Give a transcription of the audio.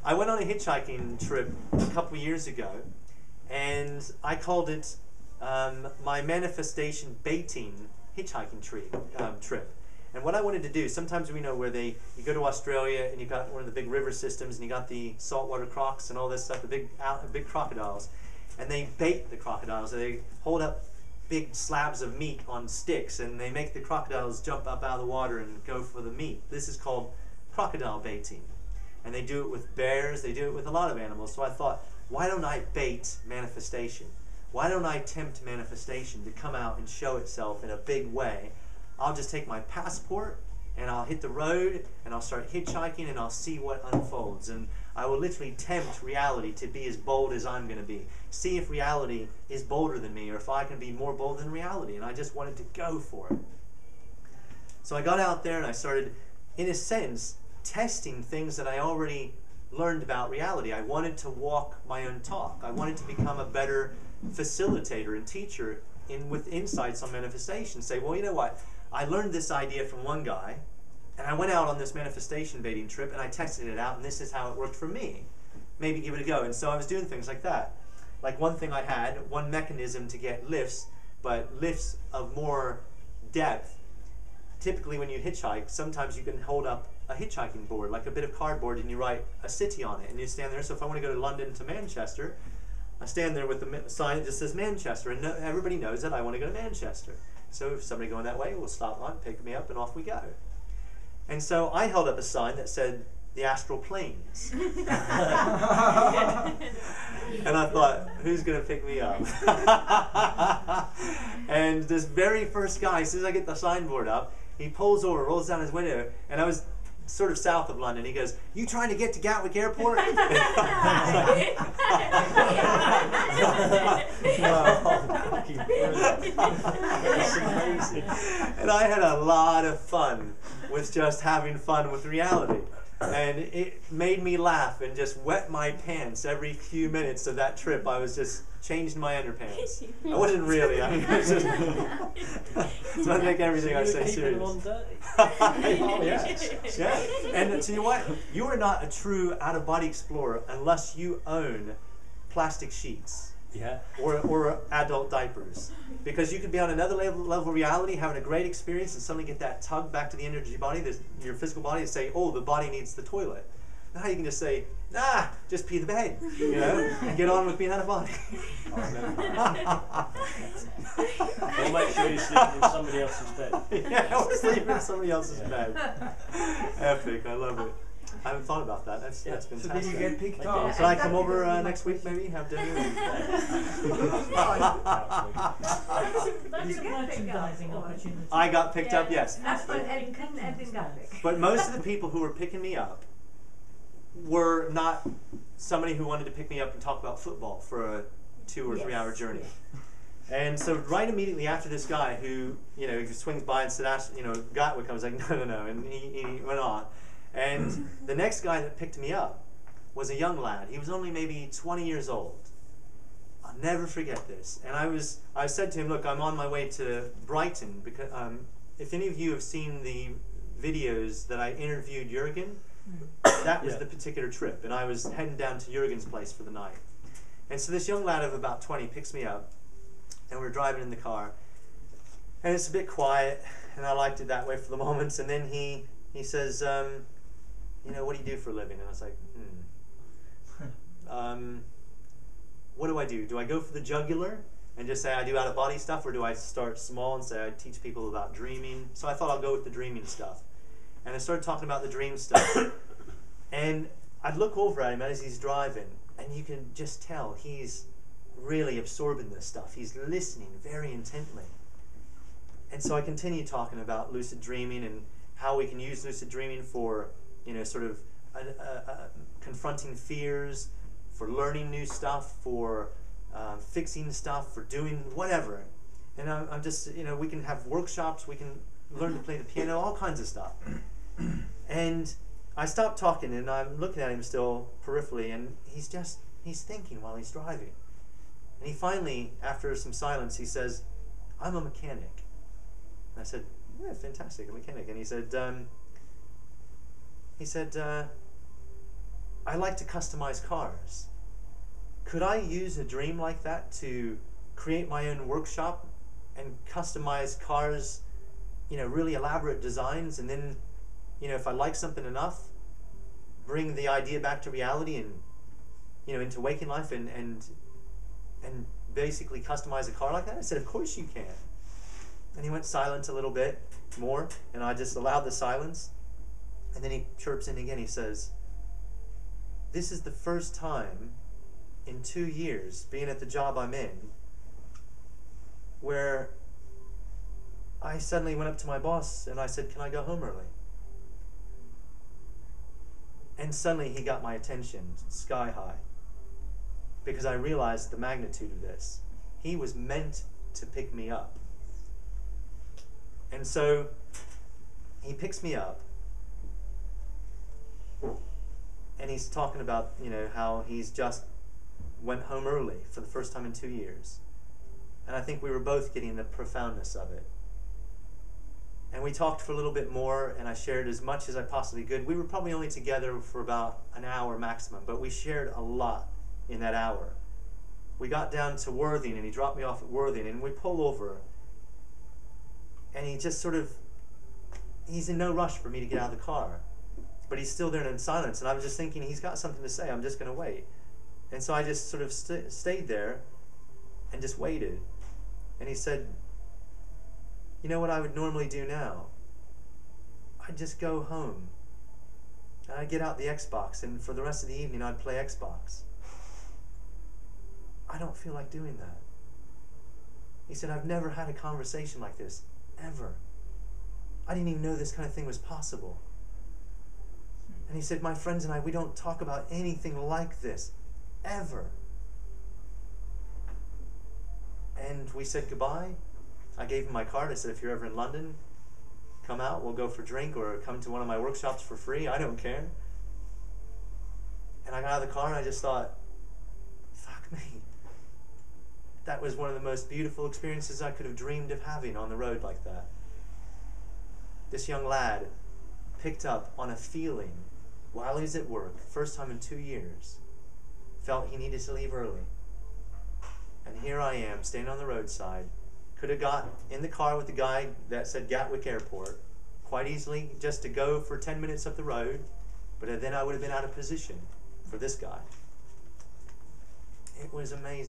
I went on a hitchhiking trip a couple years ago, and I called it my manifestation baiting hitchhiking trip. And what I wanted to do, sometimes we know where you go to Australia and you got one of the big river systems and you got the saltwater crocs and all this stuff, the big crocodiles, and they bait the crocodiles. They hold up big slabs of meat on sticks and they make the crocodiles jump up out of the water and go for the meat. This is called crocodile baiting. And they do it with bears, they do it with a lot of animals. So I thought, why don't I bait manifestation? Why don't I tempt manifestation to come out and show itself in a big way? I'll just take my passport and I'll hit the road and I'll start hitchhiking and I'll see what unfolds. And I will literally tempt reality to be as bold as I'm going to be. See if reality is bolder than me or if I can be more bold than reality. And I just wanted to go for it. So I got out there and I started, in a sense, testing things that I already learned about reality. I wanted to walk my own talk. I wanted to become a better facilitator and teacher with insights on manifestation. Say, well, you know what? I learned this idea from one guy, and I went out on this manifestation baiting trip, and I tested it out, and this is how it worked for me. Maybe give it a go. And so I was doing things like that. Like one thing I had, one mechanism to get lifts, but lifts of more depth. Typically when you hitchhike, sometimes you can hold up a hitchhiking board, like a bit of cardboard, and you write a city on it, and you stand there. So if I want to go to London to Manchester, I stand there with the sign that just says Manchester, and everybody knows that I want to go to Manchester. So if somebody going that way will stop on, pick me up, and off we go. And so I held up a sign that said the astral planes. And I thought, who's going to pick me up? And this very first guy, as soon as I get the signboard up, he pulls over, rolls down his window, and I was sort of south of London. He goes, "You trying to get to Gatwick Airport?" And I had a lot of fun with just having fun with reality. And it made me laugh and just wet my pants every few minutes of that trip. I was just changing my underpants. I wasn't really. I mean, I was just so I take everything I say serious. Oh, yeah. Yeah. And so you know what? You are not a true out-of-body explorer unless you own plastic sheets. Yeah. Or adult diapers. Because you could be on another level of reality, having a great experience, and suddenly get that tug back to the energy body, your physical body, and say, oh, the body needs the toilet. Now you can just say, nah, just pee the bed, you know, and get on with being out of body. Or make sure you're sleeping in somebody else's bed. Yeah, or sleeping in somebody else's bed. Epic, I love it. I haven't thought about that. That's fantastic. So did you get picked up? Can I come over next week, maybe, have dinner? I got picked up, yes. But most of the people who were picking me up were not somebody who wanted to pick me up and talk about football for a 2 or 3 hour journey. And so right immediately after this guy who, you know, he swings by and said, you know, Gatwick, I was like, no, and he went on. And the next guy that picked me up was a young lad. He was only maybe 20 years old. I'll never forget this. And I said to him, look, I'm on my way to Brighton, because if any of you have seen the videos that I interviewed Jurgen, that was the particular trip. And I was heading down to Jurgen's place for the night. And so this young lad of about 20 picks me up, and we're driving in the car. And it's a bit quiet, and I liked it that way for the moments. And then he says, you know, what do you do for a living? And I was like, what do I do? Do I go for the jugular and just say I do out-of-body stuff, or do I start small and say I teach people about dreaming? So I thought I'll go with the dreaming stuff. And I started talking about the dream stuff. And I'd look over at him as he's driving, and you can just tell he's really absorbing this stuff. He's listening very intently. And so I continue talking about lucid dreaming and how we can use lucid dreaming for, you know, sort of confronting fears, for learning new stuff, for fixing stuff, for doing whatever. And I'm just, you know, we can have workshops, we can learn to play the piano, all kinds of stuff. And I stopped talking, and I'm looking at him still peripherally, and he's thinking while he's driving. And he finally, after some silence, he says, I'm a mechanic. And I said, yeah, fantastic, a mechanic. And he said, I like to customize cars. Could I use a dream like that to create my own workshop and customize cars, really elaborate designs, and then, if I like something enough, bring the idea back to reality and, into waking life and basically customize a car like that? I said, of course you can. And he went silent a little bit more, and I just allowed the silence. And then he chirps in again. He says, this is the first time in 2 years, being at the job I'm in, where I suddenly went up to my boss and I said, can I go home early? And suddenly he got my attention sky high, because I realized the magnitude of this. He was meant to pick me up. And so he picks me up, and he's talking about, how he's just went home early for the first time in 2 years. And I think we were both getting the profoundness of it. And we talked for a little bit more, and I shared as much as I possibly could. We were probably only together for about an hour maximum, but we shared a lot in that hour. We got down to Worthing, and he dropped me off at Worthing, and we pull over, and he just he's in no rush for me to get out of the car, but he's still there in silence. And I was just thinking, he's got something to say, I'm just going to wait. And so I just sort of stayed there and just waited. And he said, you know what I would normally do now? I'd just go home, and I'd get out the Xbox, and for the rest of the evening I'd play Xbox. I don't feel like doing that. He said, I've never had a conversation like this, ever. I didn't even know this kind of thing was possible. And he said, my friends and I, we don't talk about anything like this, ever. And we said goodbye. I gave him my card. I said, if you're ever in London, come out, we'll go for a drink, or come to one of my workshops for free. I don't care. And I got out of the car and I just thought, fuck me. That was one of the most beautiful experiences I could have dreamed of having on the road like that. This young lad picked up on a feeling while he was at work, first time in 2 years, felt he needed to leave early. And here I am, standing on the roadside. Could have got in the car with the guy that said Gatwick Airport quite easily, just to go for 10 minutes up the road, but then I would have been out of position for this guy. It was amazing.